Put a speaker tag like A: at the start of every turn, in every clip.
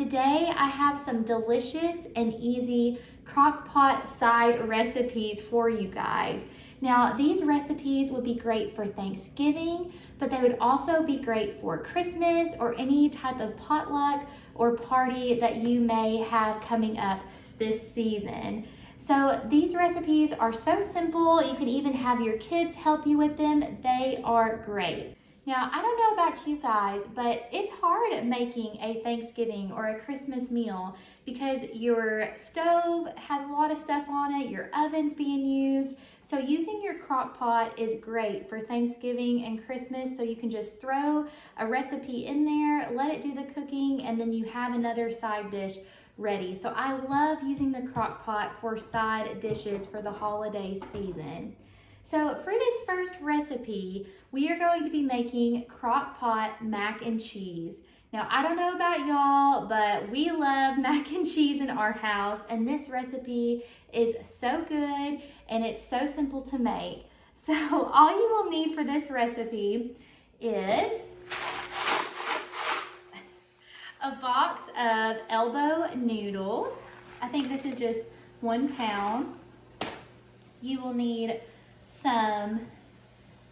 A: today I have some delicious and easy crock-pot side recipes for you guys. Now, these recipes would be great for Thanksgiving, but they would also be great for Christmas or any type of potluck or party that you may have coming up this season. So these recipes are so simple. You can even have your kids help you with them. They are great. Now, I don't know about you guys, but it's hard making a Thanksgiving or a Christmas meal because your stove has a lot of stuff on it, your oven's being used. So using your crock pot is great for Thanksgiving and Christmas, so you can just throw a recipe in there, let it do the cooking, and then you have another side dish ready. So I love using the crock pot for side dishes for the holiday season. So for this first recipe, we are going to be making crock pot mac and cheese. Now, I don't know about y'all, but we love mac and cheese in our house, and this recipe is so good and it's so simple to make. So all you will need for this recipe is a box of elbow noodles. I think this is just 1 pound. You will need some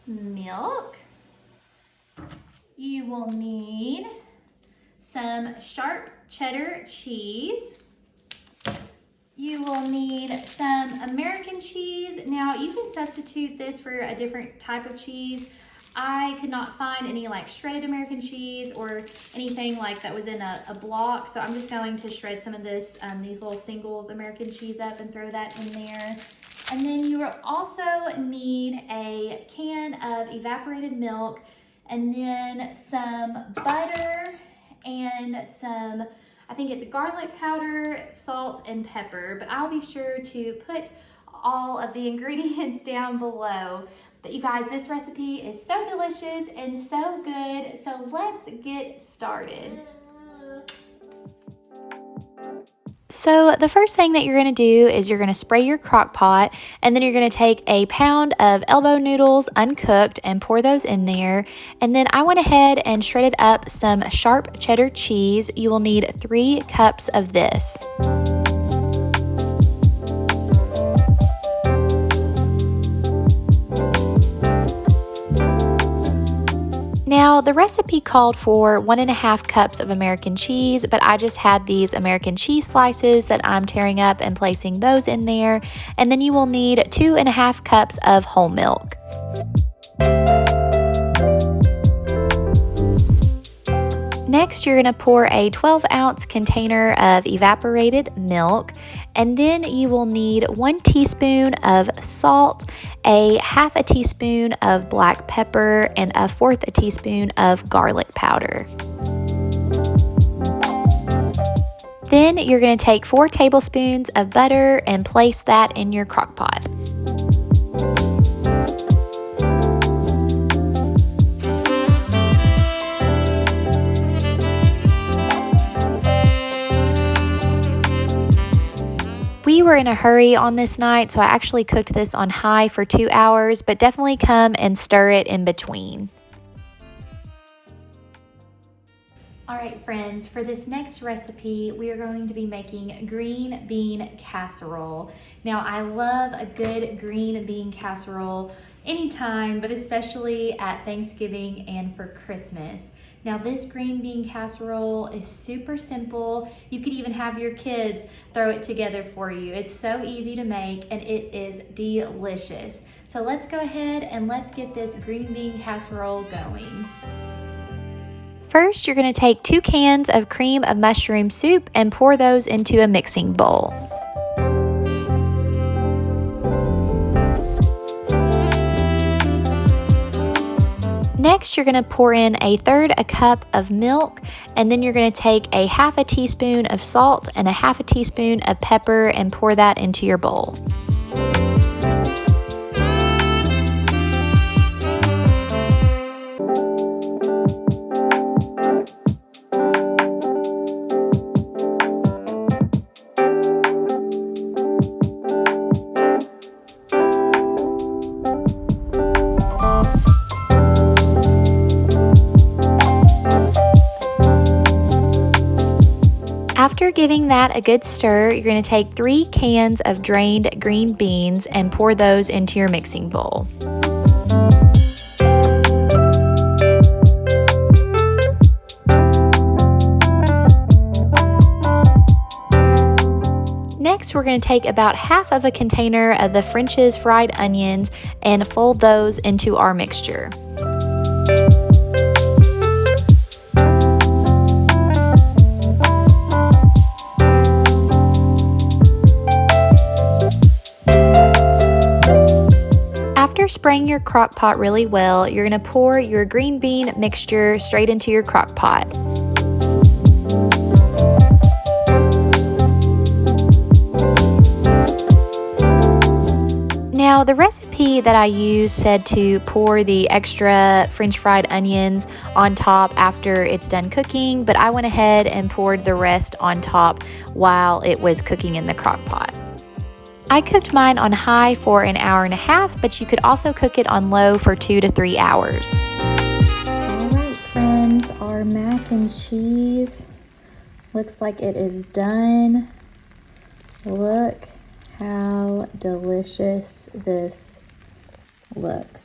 A: milk. You will need some sharp cheddar cheese. You will need some American cheese. Now, you can substitute this for a different type of cheese. I could not find any like shredded American cheese or anything like that was in a block, so I'm just going to shred some of this, these little singles American cheese up and throw that in there. And then you will also need a can of evaporated milk, and then some butter and some, I think it's garlic powder, salt, and pepper, but I'll be sure to put all of the ingredients down below. But you guys, this recipe is so delicious and so good, so let's get started. So the first thing that you're going to do is you're going to spray your crock pot, and then you're going to take a pound of elbow noodles uncooked and pour those in there. And then I went ahead and shredded up some sharp cheddar cheese. You will need 3 cups of this. Now, the recipe called for 1.5 cups of American cheese, but I just had these American cheese slices that I'm tearing up and placing those in there. And then you will need 2.5 cups of whole milk. Next, you're going to pour a 12-ounce container of evaporated milk, and then you will need 1 teaspoon of salt, a 1/2 teaspoon of black pepper, and 1/4 teaspoon of garlic powder. Then you're going to take 4 tablespoons of butter and place that in your crock pot. We were in a hurry on this night, so I actually cooked this on high for 2 hours, but definitely come and stir it in between. All right, friends, for this next recipe, we are going to be making green bean casserole. Now, I love a good green bean casserole anytime, but especially at Thanksgiving and for Christmas. Now, this green bean casserole is super simple. You could even have your kids throw it together for you. It's so easy to make and it is delicious. So let's go ahead and let's get this green bean casserole going. First, you're going to take 2 cans of cream of mushroom soup and pour those into a mixing bowl. Next, you're going to pour in 1/3 cup of milk, and then you're going to take a 1/2 teaspoon of salt and a 1/2 teaspoon of pepper and pour that into your bowl. After giving that a good stir, you're going to take 3 cans of drained green beans and pour those into your mixing bowl. Next, we're going to take about half of a container of the French's fried onions and fold those into our mixture. After spraying your crock pot really well, you're going to pour your green bean mixture straight into your crock pot. Now, the recipe that I used said to pour the extra French fried onions on top after it's done cooking, but I went ahead and poured the rest on top while it was cooking in the crock pot. I cooked mine on high for an hour and a half, but you could also cook it on low for 2 to 3 hours. All right, friends, our mac and cheese looks like it is done. Look how delicious this looks.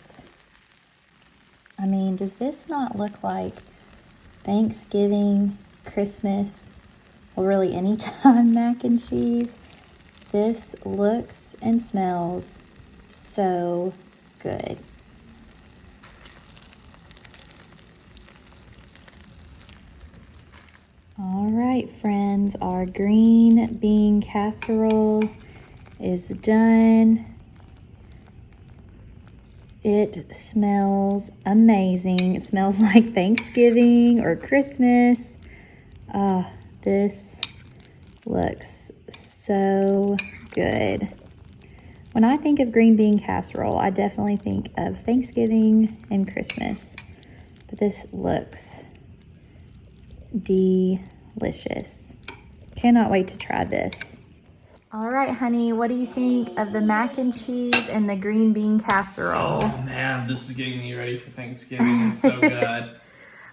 A: I mean, does this not look like Thanksgiving, Christmas, or really any time mac and cheese? This looks and smells so good. All right, friends, our green bean casserole is done. It smells amazing. It smells like Thanksgiving or Christmas. This looks so good. When I think of green bean casserole, I definitely think of Thanksgiving and Christmas. But this looks delicious. Cannot wait to try this. All right, honey, what do you think of the mac and cheese and the green bean casserole?
B: Oh man, this is getting me ready for Thanksgiving. It's so good.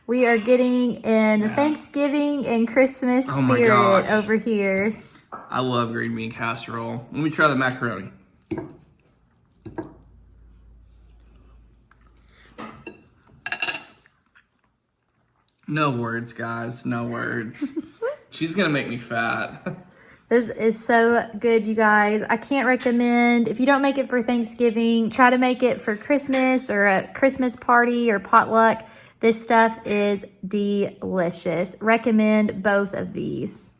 A: We are getting in Thanksgiving and Christmas spirit over here.
B: I love green bean casserole. Let me try the macaroni. No words, guys. No words. She's gonna make me fat.
A: This is so good, you guys. I can't recommend, if you don't make it for Thanksgiving, try to make it for Christmas or a Christmas party or potluck. This stuff is delicious. Recommend both of these.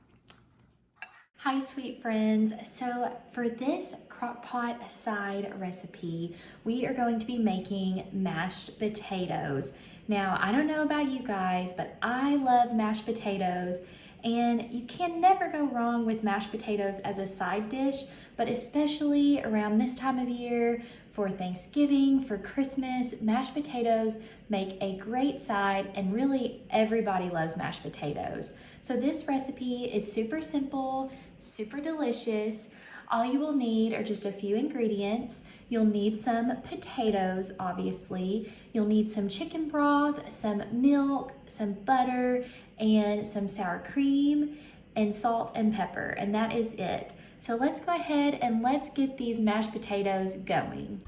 A: Hi, sweet friends. So for this Crockpot side recipe, we are going to be making mashed potatoes. Now, I don't know about you guys, but I love mashed potatoes, and you can never go wrong with mashed potatoes as a side dish, but especially around this time of year for Thanksgiving, for Christmas, mashed potatoes make a great side, and really everybody loves mashed potatoes. So this recipe is super simple, super delicious. All you will need are just a few ingredients. You'll need some potatoes, obviously. You'll need some chicken broth, some milk, some butter, and some sour cream, and salt and pepper, and that is it. So let's go ahead and let's get these mashed potatoes going.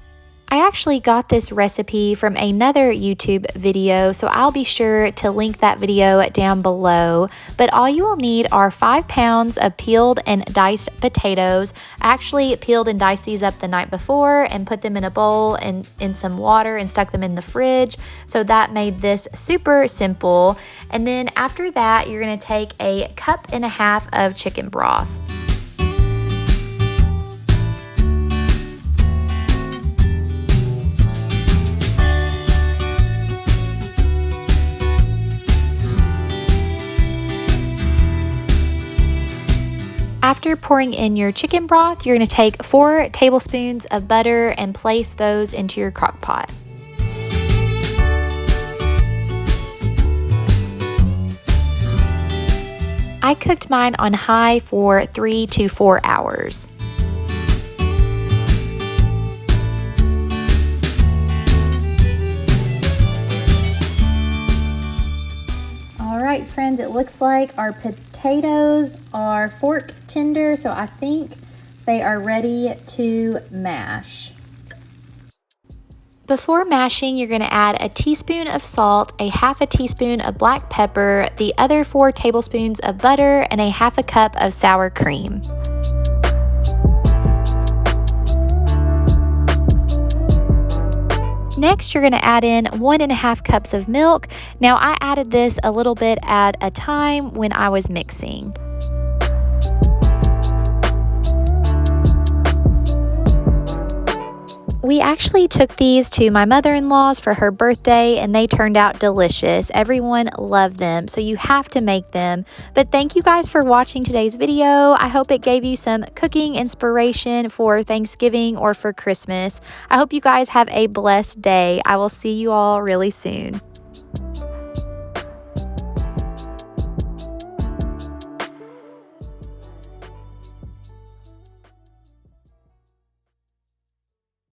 A: I actually got this recipe from another YouTube video, so I'll be sure to link that video down below. But all you will need are 5 pounds of peeled and diced potatoes. I actually peeled and diced these up the night before and put them in a bowl and in some water and stuck them in the fridge. So that made this super simple. And then after that, you're gonna take 1.5 cups of chicken broth. After pouring in your chicken broth, you're going to take 4 tablespoons of butter and place those into your crock pot. I cooked mine on high for 3 to 4 hours. All right, friends, it looks like our potatoes potatoes are fork tender, so I think they are ready to mash. Before mashing, you're going to add a teaspoon of salt, a half a teaspoon of black pepper, the other 4 tablespoons of butter, and a half a cup of sour cream. Next, you're going to add in 1.5 cups of milk. Now, I added this a little bit at a time when I was mixing. We actually took these to my mother-in-law's for her birthday and they turned out delicious. Everyone loved them, so you have to make them. But thank you guys for watching today's video. I hope it gave you some cooking inspiration for Thanksgiving or for Christmas. I hope you guys have a blessed day. I will see you all really soon.